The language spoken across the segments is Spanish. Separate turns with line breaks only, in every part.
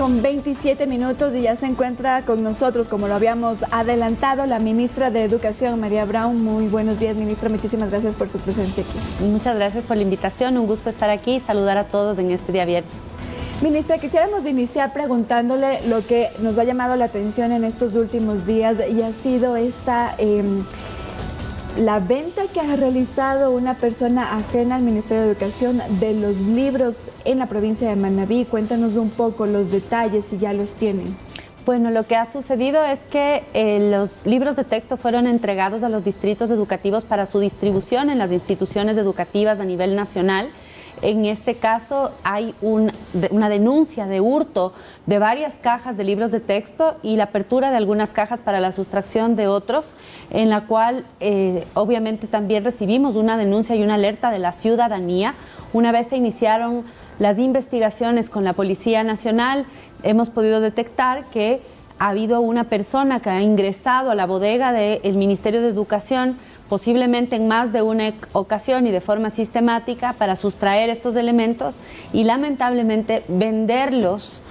8:27 y ya se encuentra con nosotros, como lo habíamos adelantado, la ministra de Educación, María Brown. Muy buenos días, ministra. Muchísimas gracias por su presencia aquí.
Muchas gracias por la invitación. Un gusto estar aquí y saludar a todos en este día viernes.
Ministra, quisiéramos iniciar preguntándole lo que nos ha llamado la atención en estos últimos días y ha sido la venta que ha realizado una persona ajena al Ministerio de Educación de los libros en la provincia de Manabí. Cuéntanos un poco los detalles, si ya los tienen.
Bueno, lo que ha sucedido es que los libros de texto fueron entregados a los distritos educativos para su distribución en las instituciones educativas a nivel nacional. En este caso hay una denuncia de hurto de varias cajas de libros de texto y la apertura de algunas cajas para la sustracción de otros, en la cual obviamente también recibimos una denuncia y una alerta de la ciudadanía. Una vez se iniciaron las investigaciones con la Policía Nacional, hemos podido detectar que ha habido una persona que ha ingresado a la bodega del Ministerio de Educación, posiblemente en más de una ocasión y de forma sistemática, para sustraer estos elementos y lamentablemente venderlos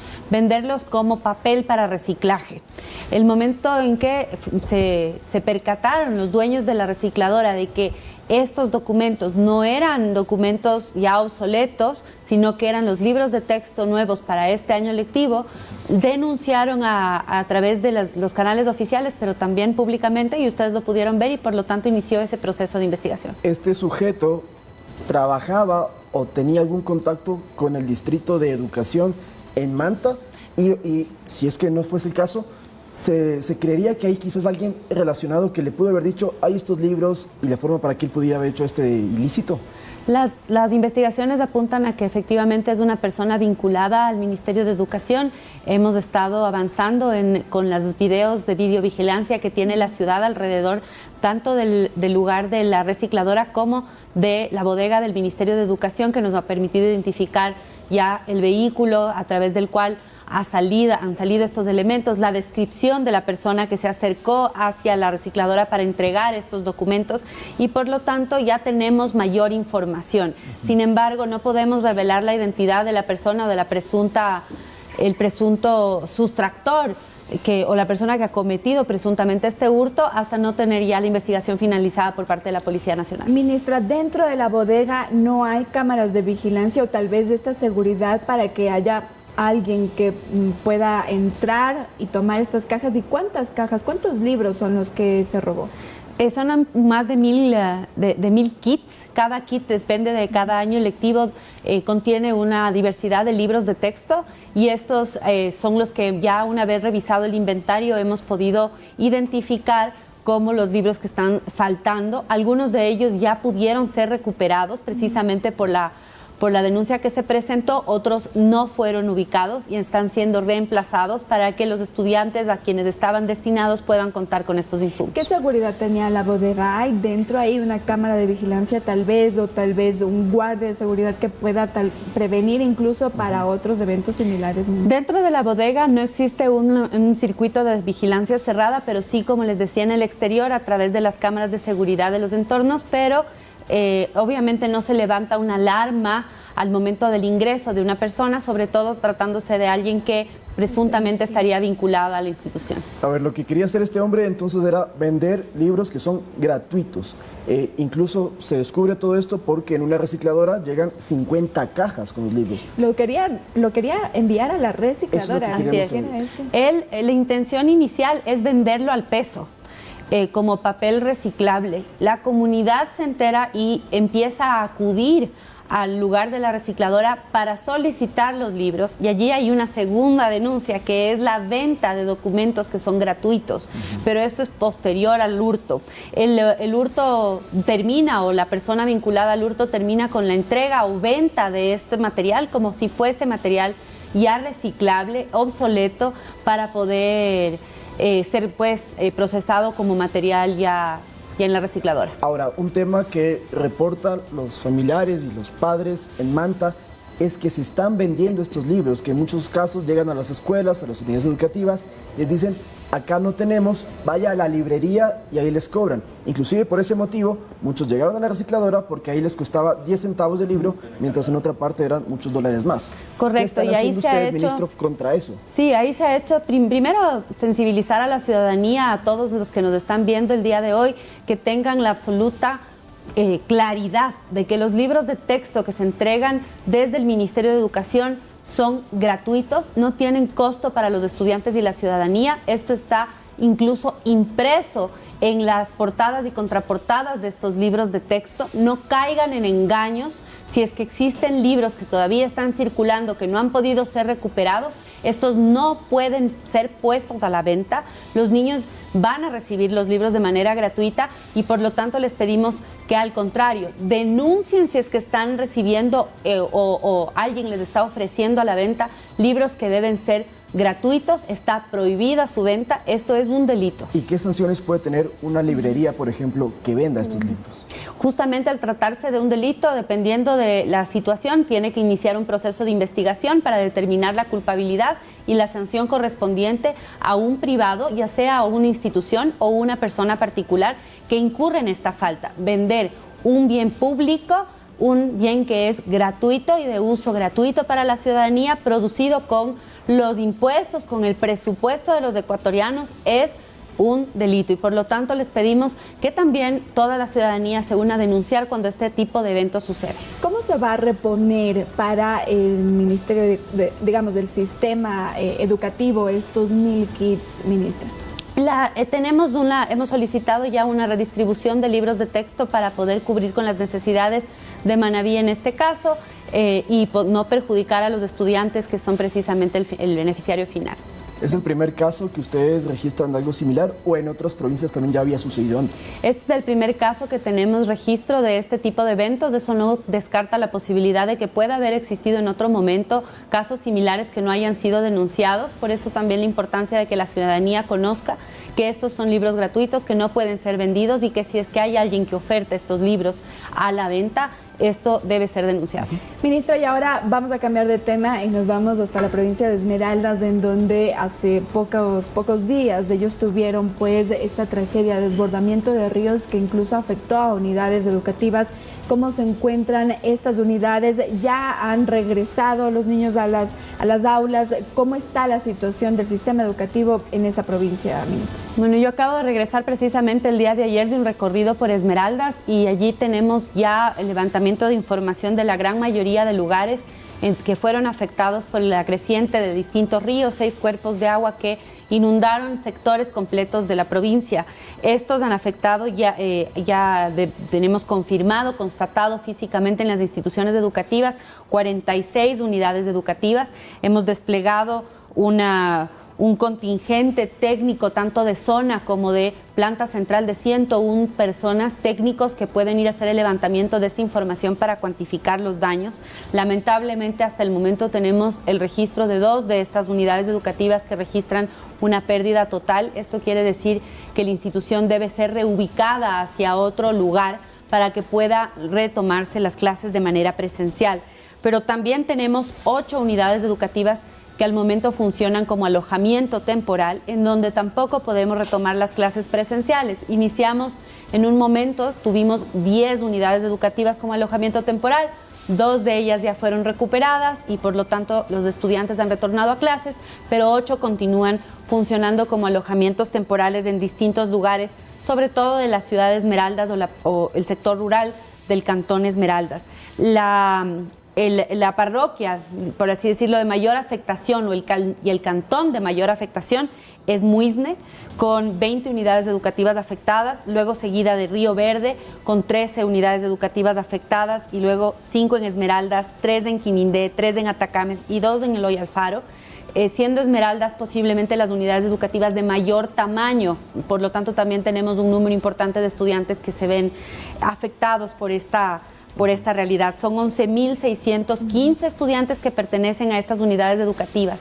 como papel para reciclaje. El momento en que se percataron los dueños de la recicladora de que estos documentos no eran documentos ya obsoletos, sino que eran los libros de texto nuevos para este año lectivo, denunciaron a través de los canales oficiales, pero también públicamente, y ustedes lo pudieron ver, y por lo tanto inició ese proceso de investigación.
¿Este sujeto trabajaba o tenía algún contacto con el Distrito de Educación en Manta? Y si es que no fuese el caso, ¿se creería que hay quizás alguien relacionado que le pudo haber dicho hay estos libros y la forma para que él pudiera haber hecho este ilícito?
Las investigaciones apuntan a que efectivamente es una persona vinculada al Ministerio de Educación. Hemos estado avanzando con los videos de videovigilancia que tiene la ciudad alrededor, tanto del lugar de la recicladora como de la bodega del Ministerio de Educación, que nos ha permitido identificar ya el vehículo a través del cual han salido estos elementos, la descripción de la persona que se acercó hacia la recicladora para entregar estos documentos, y por lo tanto ya tenemos mayor información. Sin embargo, no podemos revelar la identidad de la persona o de el presunto sustractor o la persona que ha cometido presuntamente este hurto hasta no tener ya la investigación finalizada por parte de la Policía Nacional.
Ministra, dentro de la bodega no hay cámaras de vigilancia o tal vez de esta seguridad para que haya alguien que pueda entrar y tomar estas cajas. ¿Y cuántas cajas, cuántos libros son los que se robó?
Son más de 1000 kits. Cada kit, depende de cada año lectivo, contiene una diversidad de libros de texto, y estos son los que ya una vez revisado el inventario hemos podido identificar como los libros que están faltando. Algunos de ellos ya pudieron ser recuperados precisamente por la denuncia que se presentó, otros no fueron ubicados y están siendo reemplazados para que los estudiantes a quienes estaban destinados puedan contar con estos insumos.
¿Qué seguridad tenía la bodega? ¿Hay dentro ahí una cámara de vigilancia tal vez, o tal vez un guardia de seguridad que pueda prevenir incluso para otros eventos similares?
Dentro de la bodega no existe un circuito de vigilancia cerrada, pero sí, como les decía, en el exterior a través de las cámaras de seguridad de los entornos, pero obviamente no se levanta una alarma al momento del ingreso de una persona, sobre todo tratándose de alguien que presuntamente estaría vinculada a la institución.
A ver, lo que quería hacer este hombre entonces era vender libros que son gratuitos. Incluso se descubre todo esto porque en una recicladora llegan 50 cajas con los libros.
Lo quería enviar a la recicladora.
Así es. La intención inicial es venderlo al peso. Como papel reciclable. La comunidad se entera y empieza a acudir al lugar de la recicladora para solicitar los libros, y allí hay una segunda denuncia, que es la venta de documentos que son gratuitos, pero esto es posterior al hurto. El hurto termina, o la persona vinculada al hurto termina con la entrega o venta de este material como si fuese material ya reciclable, obsoleto, para poder ser procesado como material ya en la recicladora.
Ahora, un tema que reportan los familiares y los padres en Manta es que se están vendiendo estos libros, que en muchos casos llegan a las escuelas, a las unidades educativas, les dicen acá no tenemos, vaya a la librería y ahí les cobran. Inclusive por ese motivo, muchos llegaron a la recicladora porque ahí les costaba 10 centavos de libro, mientras en otra parte eran muchos dólares más.
Correcto,
¿Qué están
y ahí
haciendo
se ha
ustedes,
hecho,
ministro, contra eso?
Sí, ahí se ha hecho, primero, sensibilizar a la ciudadanía, a todos los que nos están viendo el día de hoy, que tengan la absoluta claridad de que los libros de texto que se entregan desde el Ministerio de Educación son gratuitos, no tienen costo para los estudiantes y la ciudadanía. Esto está incluso impreso en las portadas y contraportadas de estos libros de texto. No caigan en engaños. Si es que existen libros que todavía están circulando, que no han podido ser recuperados, estos no pueden ser puestos a la venta. Los niños van a recibir los libros de manera gratuita y por lo tanto les pedimos que al contrario, denuncien si es que están recibiendo o alguien les está ofreciendo a la venta libros que deben ser gratuitos. Está prohibida su venta, esto es un delito.
¿Y qué sanciones puede tener una librería, por ejemplo, que venda estos libros?
Justamente al tratarse de un delito, dependiendo de la situación, tiene que iniciar un proceso de investigación para determinar la culpabilidad y la sanción correspondiente a un privado, ya sea una institución o una persona particular que incurre en esta falta. Vender un bien público, un bien que es gratuito y de uso gratuito para la ciudadanía, producido con los impuestos, con el presupuesto de los ecuatorianos, es un delito y por lo tanto les pedimos que también toda la ciudadanía se una a denunciar cuando este tipo de eventos sucede.
¿Cómo se va a reponer para el Ministerio digamos, del sistema educativo estos 1000 kits, ministra? Hemos solicitado ya una redistribución de libros de texto para poder cubrir con las necesidades de Manaví en este caso y no perjudicar a los estudiantes que son precisamente el beneficiario final.
¿Es el primer caso que ustedes registran de algo similar o en otras provincias también ya había sucedido antes?
Este es el primer caso que tenemos registro de este tipo de eventos. Eso no descarta la posibilidad de que pueda haber existido en otro momento casos similares que no hayan sido denunciados. Por eso también la importancia de que la ciudadanía conozca que estos son libros gratuitos, que no pueden ser vendidos y que si es que hay alguien que oferta estos libros a la venta, esto debe ser denunciado.
Ministra, y ahora vamos a cambiar de tema y nos vamos hasta la provincia de Esmeraldas, en donde hace pocos días ellos tuvieron pues esta tragedia de desbordamiento de ríos que incluso afectó a unidades educativas. ¿Cómo se encuentran estas unidades? ¿Ya han regresado los niños a las aulas? ¿Cómo está la situación del sistema educativo en esa provincia, ministra?
Bueno, yo acabo de regresar precisamente el día de ayer de un recorrido por Esmeraldas y allí tenemos ya el levantamiento de información de la gran mayoría de lugares que fueron afectados por la creciente de distintos ríos, 6 cuerpos de agua que inundaron sectores completos de la provincia. Estos han afectado, tenemos confirmado, constatado físicamente en las instituciones educativas, 46 unidades educativas. Hemos desplegado un contingente técnico tanto de zona como de planta central de 101 personas técnicos que pueden ir a hacer el levantamiento de esta información para cuantificar los daños. Lamentablemente hasta el momento tenemos el registro de 2 de estas unidades educativas que registran una pérdida total. Esto quiere decir que la institución debe ser reubicada hacia otro lugar para que pueda retomarse las clases de manera presencial. Pero también tenemos 8 unidades educativas que al momento funcionan como alojamiento temporal, en donde tampoco podemos retomar las clases presenciales. Iniciamos en un momento, tuvimos 10 unidades educativas como alojamiento temporal, 2 de ellas ya fueron recuperadas y por lo tanto los estudiantes han retornado a clases, pero 8 continúan funcionando como alojamientos temporales en distintos lugares, sobre todo de la ciudad de Esmeraldas o el sector rural del cantón Esmeraldas. La parroquia, por así decirlo, de mayor afectación y el cantón de mayor afectación es Muisne, con 20 unidades educativas afectadas, luego seguida de Río Verde, con 13 unidades educativas afectadas, y luego 5 en Esmeraldas, 3 en Quimindé, 3 en Atacames y 2 en Eloy Alfaro, siendo Esmeraldas posiblemente las unidades educativas de mayor tamaño. Por lo tanto, también tenemos un número importante de estudiantes que se ven afectados por esta realidad. Son 11.615 estudiantes que pertenecen a estas unidades educativas.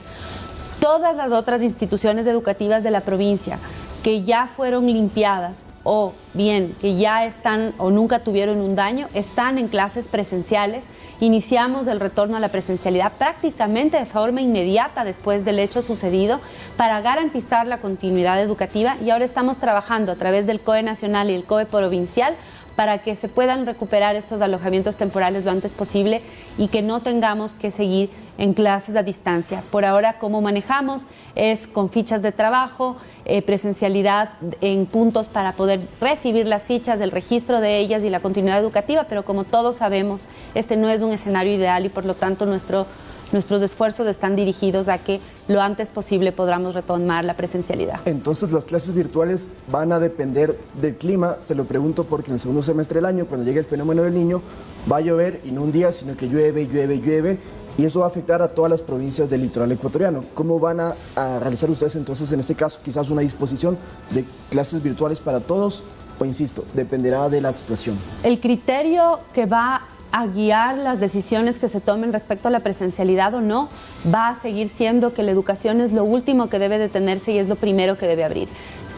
Todas las otras instituciones educativas de la provincia que ya fueron limpiadas o bien que ya están o nunca tuvieron un daño, están en clases presenciales. Iniciamos el retorno a la presencialidad prácticamente de forma inmediata después del hecho sucedido para garantizar la continuidad educativa, y ahora estamos trabajando a través del COE nacional y el COE provincial para que se puedan recuperar estos alojamientos temporales lo antes posible y que no tengamos que seguir en clases a distancia. Por ahora, cómo manejamos es con fichas de trabajo, presencialidad en puntos para poder recibir las fichas, el registro de ellas y la continuidad educativa, pero como todos sabemos, este no es un escenario ideal y por lo tanto nuestros esfuerzos están dirigidos a que lo antes posible podamos retomar la presencialidad.
Entonces las clases virtuales van a depender del clima. Se lo pregunto porque en el segundo semestre del año, cuando llegue el fenómeno del Niño, va a llover y no un día, sino que llueve, llueve, llueve, y eso va a afectar a todas las provincias del litoral ecuatoriano. ¿Cómo van a realizar ustedes entonces en este caso quizás una disposición de clases virtuales para todos? O insisto, dependerá de la situación.
El criterio que va a guiar las decisiones que se tomen respecto a la presencialidad o no va a seguir siendo que la educación es lo último que debe detenerse y es lo primero que debe abrir.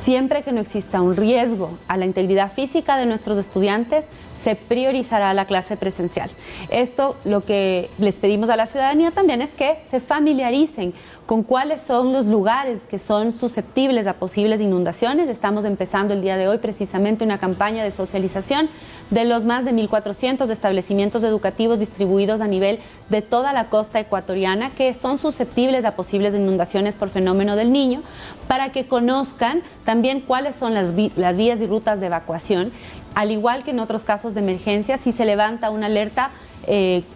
Siempre que no exista un riesgo a la integridad física de nuestros estudiantes, se priorizará la clase presencial. Esto, lo que les pedimos a la ciudadanía también es que se familiaricen con cuáles son los lugares que son susceptibles a posibles inundaciones. Estamos empezando el día de hoy precisamente una campaña de socialización de los más de 1.400 establecimientos educativos distribuidos a nivel de toda la costa ecuatoriana que son susceptibles a posibles inundaciones por fenómeno del Niño, para que conozcan también cuáles son las vías y rutas de evacuación. Al igual que en otros casos de emergencia, si se levanta una alerta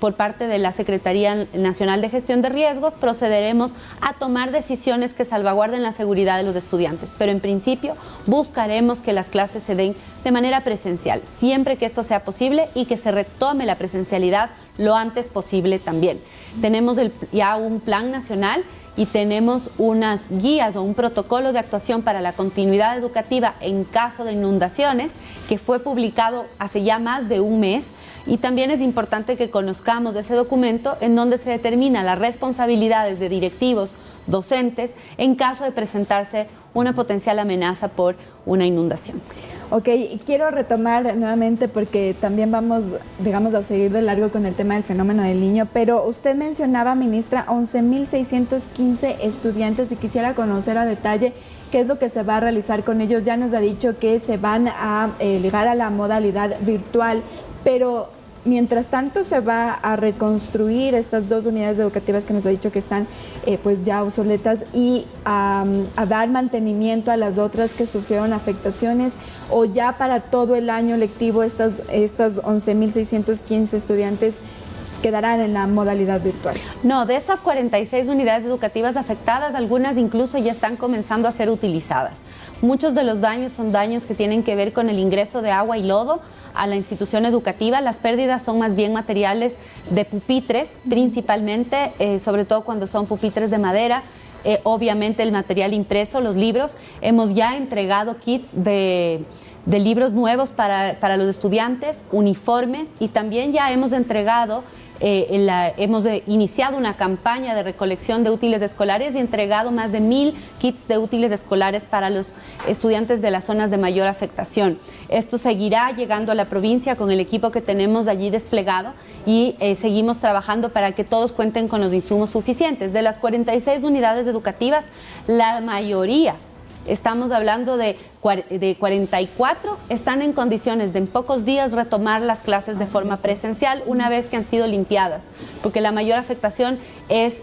por parte de la Secretaría Nacional de Gestión de Riesgos, procederemos a tomar decisiones que salvaguarden la seguridad de los estudiantes. Pero en principio buscaremos que las clases se den de manera presencial, siempre que esto sea posible y que se retome la presencialidad lo antes posible también. Tenemos ya un plan nacional y tenemos unas guías o un protocolo de actuación para la continuidad educativa en caso de inundaciones que fue publicado hace ya más de un mes, y también es importante que conozcamos ese documento en donde se determina las responsabilidades de directivos, docentes, en caso de presentarse una potencial amenaza por una inundación.
Ok, quiero retomar nuevamente porque también vamos, digamos, a seguir de largo con el tema del fenómeno del Niño, pero usted mencionaba, ministra, 11.615 estudiantes y quisiera conocer a detalle qué es lo que se va a realizar con ellos. Ya nos ha dicho que se van a ligar a la modalidad virtual, pero mientras tanto se va a reconstruir estas dos unidades educativas que nos ha dicho que están pues ya obsoletas y a dar mantenimiento a las otras que sufrieron afectaciones, o ya para todo el año lectivo estos 11.615 estudiantes quedarán en la modalidad virtual.
No, de estas 46 unidades educativas afectadas, algunas incluso ya están comenzando a ser utilizadas. Muchos de los daños son daños que tienen que ver con el ingreso de agua y lodo a la institución educativa. Las pérdidas son más bien materiales de pupitres, principalmente, sobre todo cuando son pupitres de madera. Obviamente el material impreso, los libros. Hemos ya entregado kits de libros nuevos para los estudiantes, uniformes, y también ya hemos entregado hemos iniciado una campaña de recolección de útiles escolares y entregado más de 1.000 kits de útiles escolares para los estudiantes de las zonas de mayor afectación. Esto seguirá llegando a la provincia con el equipo que tenemos allí desplegado y seguimos trabajando para que todos cuenten con los insumos suficientes. De las 46 unidades educativas, la mayoría, estamos hablando de 44, están en condiciones de en pocos días retomar las clases de forma presencial una vez que han sido limpiadas, porque la mayor afectación es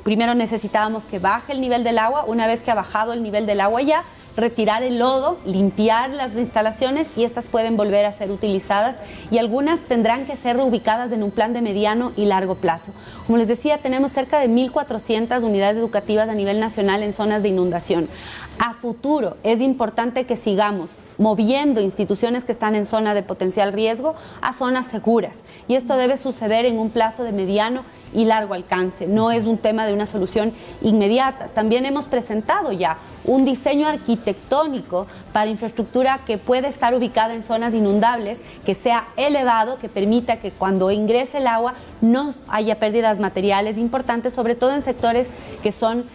primero necesitábamos que baje el nivel del agua. Una vez que ha bajado el nivel del agua ya, retirar el lodo, limpiar las instalaciones, y estas pueden volver a ser utilizadas, y algunas tendrán que ser reubicadas en un plan de mediano y largo plazo. Como les decía, tenemos cerca de 1.400 unidades educativas a nivel nacional en zonas de inundación. A futuro es importante que sigamos moviendo instituciones que están en zona de potencial riesgo a zonas seguras, y esto debe suceder en un plazo de mediano y largo alcance. No es un tema de una solución inmediata. También hemos presentado ya un diseño arquitectónico para infraestructura que puede estar ubicada en zonas inundables, que sea elevado, que permita que cuando ingrese el agua no haya pérdidas materiales importantes, sobre todo en sectores que son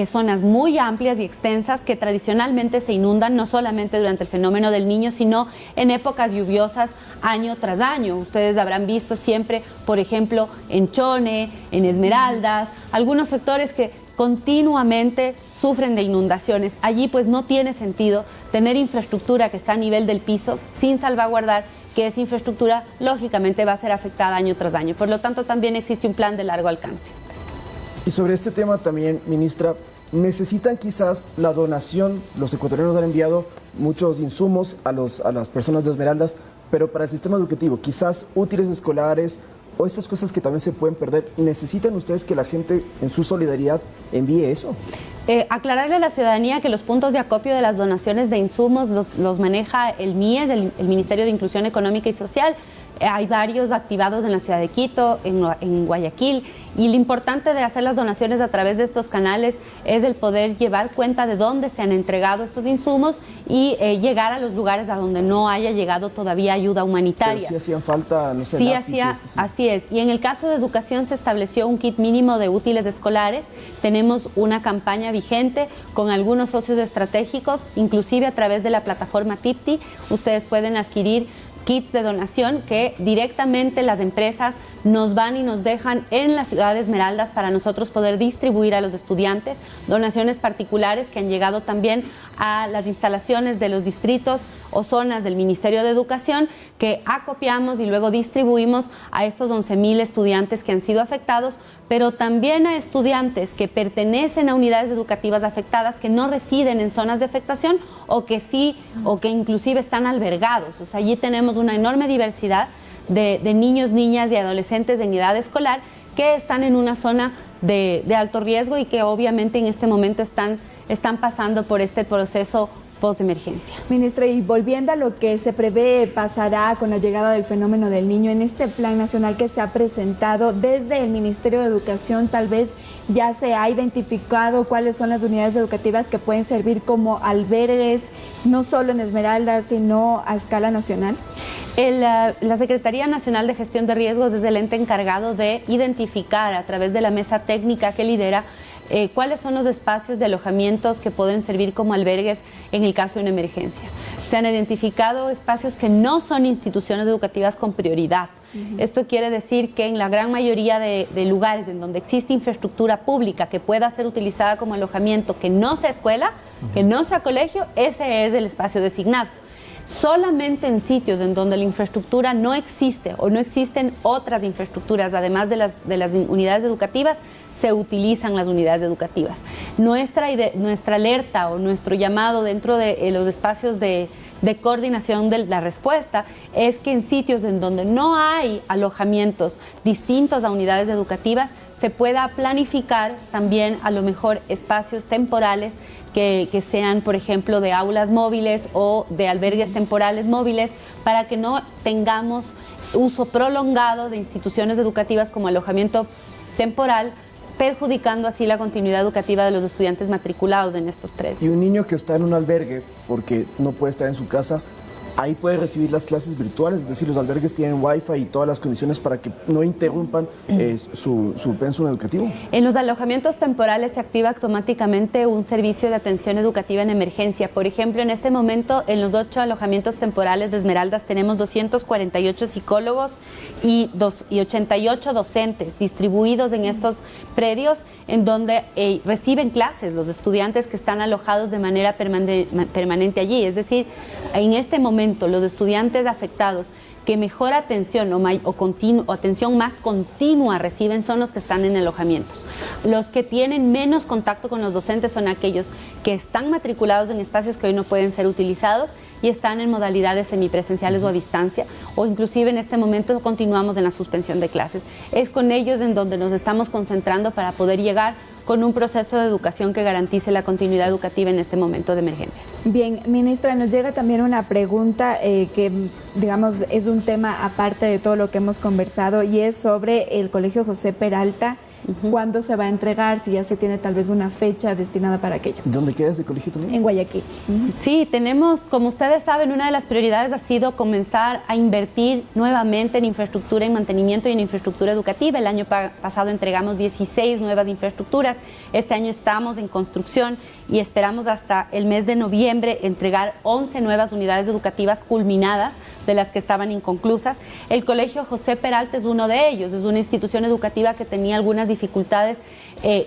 zonas muy amplias y extensas que tradicionalmente se inundan no solamente durante el fenómeno del Niño, sino en épocas lluviosas año tras año. Ustedes habrán visto siempre, por ejemplo, en Chone, en Esmeraldas, algunos sectores que continuamente sufren de inundaciones. Allí pues no tiene sentido tener infraestructura que está a nivel del piso sin salvaguardar que esa infraestructura lógicamente va a ser afectada año tras año. Por lo tanto, también existe un plan de largo alcance.
Y sobre este tema también, ministra, necesitan quizás la donación, los ecuatorianos han enviado muchos insumos a las personas de Esmeraldas, pero para el sistema educativo, quizás útiles escolares o estas cosas que también se pueden perder, ¿necesitan ustedes que la gente en su solidaridad envíe eso?
Aclararle a la ciudadanía que los puntos de acopio de las donaciones de insumos los maneja el MIES, el Ministerio de Inclusión Económica y Social. Hay varios activados en la ciudad de Quito, en Guayaquil, y lo importante de hacer las donaciones a través de estos canales es el poder llevar cuenta de dónde se han entregado estos insumos y llegar a los lugares a donde no haya llegado todavía ayuda humanitaria.
Pero sí hacían falta, no sé,
sí,
lápices,
así es. Y en el caso de educación se estableció un kit mínimo de útiles escolares. Tenemos una campaña vigente con algunos socios estratégicos, inclusive a través de la plataforma Tipti. Ustedes pueden adquirir kits de donación que directamente las empresas nos van y nos dejan en la ciudad de Esmeraldas para nosotros poder distribuir a los estudiantes, donaciones particulares que han llegado también a las instalaciones de los distritos o zonas del Ministerio de Educación, que acopiamos y luego distribuimos a estos 11,000 estudiantes que han sido afectados, pero también a estudiantes que pertenecen a unidades educativas afectadas, que no residen en zonas de afectación o que sí, o que inclusive están albergados. O sea, allí tenemos una enorme diversidad de niños, niñas y adolescentes en edad escolar que están en una zona de alto riesgo y que obviamente en este momento están pasando por este proceso post-emergencia.
Ministra, y volviendo a lo que se prevé pasará con la llegada del fenómeno del Niño, en este plan nacional que se ha presentado desde el Ministerio de Educación, tal vez ya se ha identificado cuáles son las unidades educativas que pueden servir como albergues, no solo en Esmeraldas, sino a escala nacional.
La Secretaría Nacional de Gestión de Riesgos es el ente encargado de identificar a través de la mesa técnica que lidera cuáles son los espacios de alojamientos que pueden servir como albergues en el caso de una emergencia. Se han identificado espacios que no son instituciones educativas con prioridad. Esto quiere decir que en la gran mayoría de lugares en donde existe infraestructura pública que pueda ser utilizada como alojamiento, que no sea escuela, que no sea colegio, ese es el espacio designado. Solamente en sitios en donde la infraestructura no existe o no existen otras infraestructuras, además de las unidades educativas, se utilizan las unidades educativas. Nuestra alerta o nuestro llamado dentro de los espacios de coordinación de la respuesta es que en sitios en donde no hay alojamientos distintos a unidades educativas, se pueda planificar también a lo mejor espacios temporales que sean, por ejemplo, de aulas móviles o de albergues temporales móviles, para que no tengamos uso prolongado de instituciones educativas como alojamiento temporal, perjudicando así la continuidad educativa de los estudiantes matriculados en estos predios.
Y un niño que está en un albergue porque no puede estar en su casa, ahí puede recibir las clases virtuales, es decir, los albergues tienen wifi y todas las condiciones para que no interrumpan su pensum educativo.
En los alojamientos temporales se activa automáticamente un servicio de atención educativa en emergencia. Por ejemplo, en este momento, en los 8 alojamientos temporales de Esmeraldas tenemos 248 psicólogos y 88 docentes distribuidos en estos predios en donde reciben clases los estudiantes que están alojados de manera permanente allí. Es decir, en este momento los estudiantes afectados que mejor atención o atención más continua reciben son los que están en alojamientos. Los que tienen menos contacto con los docentes son aquellos que están matriculados en espacios que hoy no pueden ser utilizados y están en modalidades semipresenciales o a distancia, o inclusive en este momento continuamos en la suspensión de clases. Es con ellos en donde nos estamos concentrando para poder llegar con un proceso de educación que garantice la continuidad educativa en este momento de emergencia.
Bien, ministra, nos llega también una pregunta que, digamos, es un tema aparte de todo lo que hemos conversado y es sobre el Colegio José Peralta. cuándo se va a entregar, si ya se tiene tal vez una fecha destinada para aquello.
¿Dónde queda ese colegio también?
En Guayaquil.
Sí, tenemos, como ustedes saben, una de las prioridades ha sido comenzar a invertir nuevamente en infraestructura, en mantenimiento y en infraestructura educativa. El año pasado entregamos 16 nuevas infraestructuras. Este año estamos en construcción y esperamos hasta el mes de noviembre entregar 11 nuevas unidades educativas culminadas, de las que estaban inconclusas. El Colegio José Peralta es uno de ellos. Es una institución educativa que tenía algunas dificultades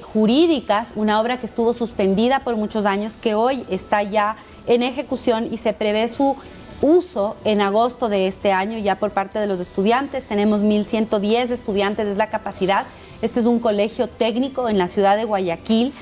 jurídicas, una obra que estuvo suspendida por muchos años, que hoy está ya en ejecución y se prevé su uso en agosto de este año ya por parte de los estudiantes. Tenemos 1.110 estudiantes, es la capacidad. Este es un colegio técnico en la ciudad de Guayaquil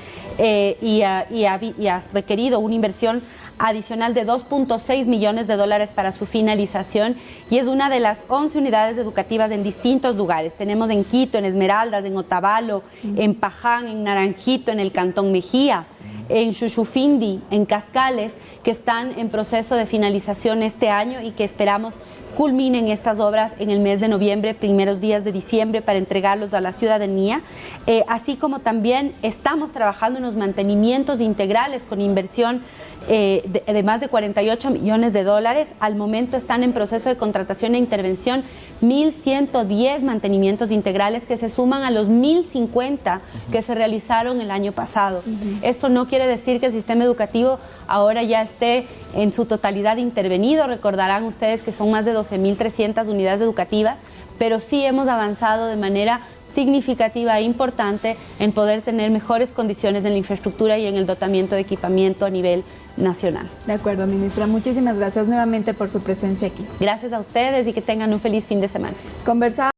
y ha requerido una inversión adicional de $2.6 millones para su finalización, y es una de las 11 unidades educativas en distintos lugares. Tenemos en Quito, en Esmeraldas, en Otavalo, en Paján, en Naranjito, en el Cantón Mejía, en Chuchufindi, en Cascales, que están en proceso de finalización este año y que esperamos culminen estas obras en el mes de noviembre, primeros días de diciembre, para entregarlos a la ciudadanía. Así como también estamos trabajando en los mantenimientos integrales con inversión de más de $48 millones. Al momento están en proceso de contratación e intervención 1.110 mantenimientos integrales, que se suman a los 1.050 que se realizaron el año pasado. Esto no quiere decir que el sistema educativo ahora ya esté en su totalidad intervenido. Recordarán ustedes que son más de 12.300 unidades educativas, pero sí hemos avanzado de manera significativa e importante en poder tener mejores condiciones en la infraestructura y en el dotamiento de equipamiento a nivel nacional.
De acuerdo, ministra. Muchísimas gracias nuevamente por su presencia aquí.
Gracias a ustedes y que tengan un feliz fin de semana.
Conversamos